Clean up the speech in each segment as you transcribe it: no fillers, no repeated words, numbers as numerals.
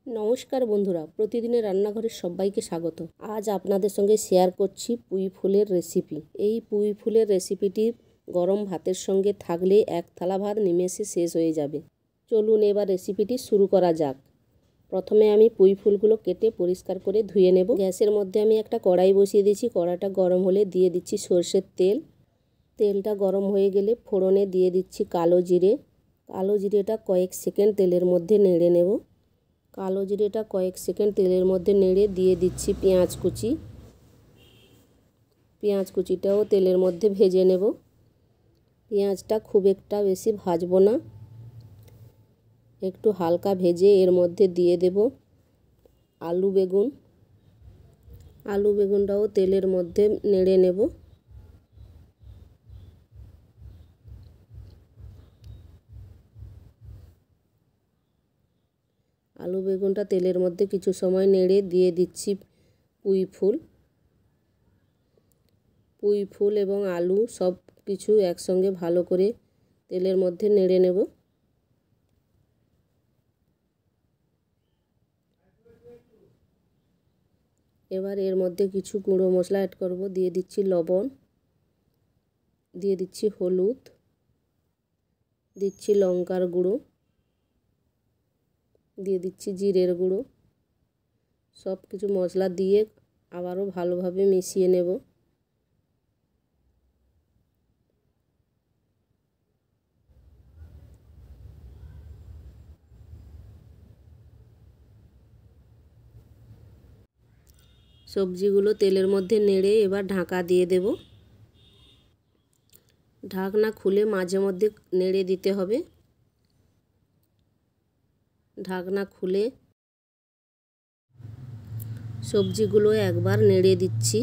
নমস্কার বন্ধুরা, প্রতিদিনের রান্নাঘরের সবাইকে স্বাগত। আজ আপনাদের সঙ্গে শেয়ার করছি পুঁই ফুলের রেসিপি। এই পুঁই ফুলের রেসিপিটি গরম ভাতের সঙ্গে থাকলে এক থালা ভাত নিমেষে শেষ হয়ে যাবে। চলুন এবার রেসিপিটি শুরু করা যাক। প্রথমে আমি পুঁই ফুলগুলো কেটে পরিষ্কার করে ধুয়ে নেব। গ্যাসের মধ্যে আমি একটা কড়াই বসিয়ে দিয়েছি। কড়াইটা গরম হলে দিয়ে দিচ্ছি সরষের তেল। তেলটা গরম হয়ে গেলে ফোড়নে দিয়ে দিচ্ছি কালো জিরে। কালো জিরেটা কয়েক সেকেন্ড তেলের মধ্যে নেড়ে নেব। কালো জিরেটা কয়েক সেকেন্ড তেলের মধ্যে নেড়ে দিয়ে দিচ্ছি পেঁয়াজ কুচি। পেঁয়াজ কুচিটাও তেলের মধ্যে ভেজে নেব। পেঁয়াজটা খুব একটা বেশি ভাজবো না, একটু হালকা ভেজে এর মধ্যে দিয়ে দেব আলু বেগুন। আলু বেগুনটাও তেলের মধ্যে নেড়ে নেব। আলু বেগুনটা তেলের মধ্যে কিছু সময় নেড়ে দিয়ে দিচ্ছি পুঁই ফুল। পুঁই ফুল এবং আলু সব কিছু একসঙ্গে ভালো করে তেলের মধ্যে নেড়ে নেব। এবার এর মধ্যে কিছু গুঁড়ো মশলা অ্যাড করব। দিয়ে দিচ্ছি লবণ, দিয়ে দিচ্ছি হলুদ, দিচ্ছি লঙ্কার গুঁড়ো, দিয়ে দিচ্ছি জিরের গুঁড়ো। সব কিছু মশলা দিয়ে আবারও ভালোভাবে মিশিয়ে নেব। সবজিগুলো তেলের মধ্যে নেড়ে এবার ঢাকা দিয়ে দেব। ঢাকনা খুলে মাঝে মধ্যে নেড়ে দিতে হবে। ঢাকনা খুলে সবজিগুলো একবার নেড়ে দিচ্ছি।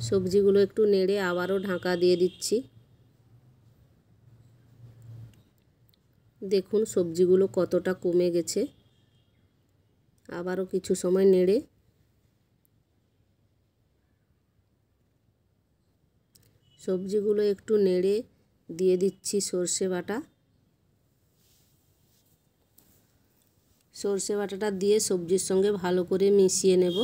সবজিগুলো একটু নেড়ে আবারও ঢাকা দিয়ে দিচ্ছি। দেখুন সবজিগুলো কতটা কমে গেছে। আবারও কিছু সময় নেড়ে সবজিগুলো একটু নেড়ে দিয়ে দিচ্ছি সর্ষে বাটা। সর্ষে বাটাটা দিয়ে সবজির সঙ্গে ভালো করে মিশিয়ে নেব।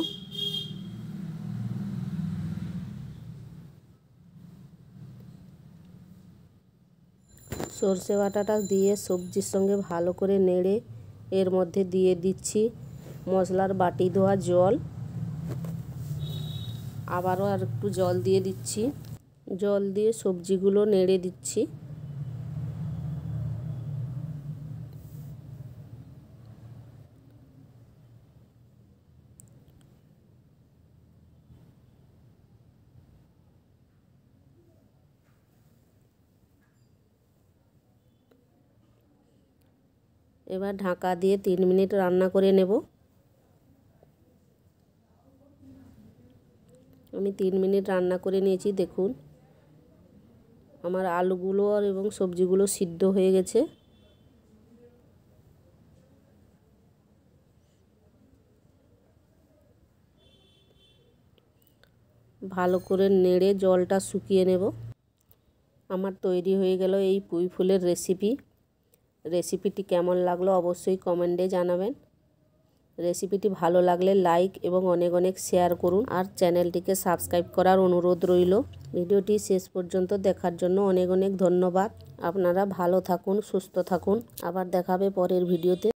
সর্ষে বাটাটা দিয়ে সবজির সঙ্গে ভালো করে নেড়ে এর মধ্যে দিয়ে দিচ্ছি মশলার বাটি ধোয়া জল। আবারও আর একটু জল দিয়ে দিচ্ছি। জল দিয়ে সবজিগুলো নেড়ে দিচ্ছি। এবার ঢাকা দিয়ে 3 মিনিট রান্না করে নেব। আমি 3 মিনিট রান্না করে নিয়েছি। দেখুন আমার আলুগুলো এবং সবজিগুলো সিদ্ধ হয়ে গেছে। ভালো করে নেড়ে জলটা শুকিয়ে নেব। আমার তৈরি হয়ে গেল এই পুঁই ফুলের রেসিপি। রেসিপিটি কেমন লাগলো অবশ্যই কমেন্টে জানাবেন। রেসিপিটি ভালো লাগলে লাইক এবং অনেক অনেক শেয়ার করুন। আর চ্যানেলটিকে সাবস্ক্রাইব করার অনুরোধ রইল। ভিডিওটি শেষ পর্যন্ত দেখার জন্য অনেক অনেক ধন্যবাদ। আপনারা ভালো থাকুন, সুস্থ থাকুন। আবার দেখা হবে পরের ভিডিওতে।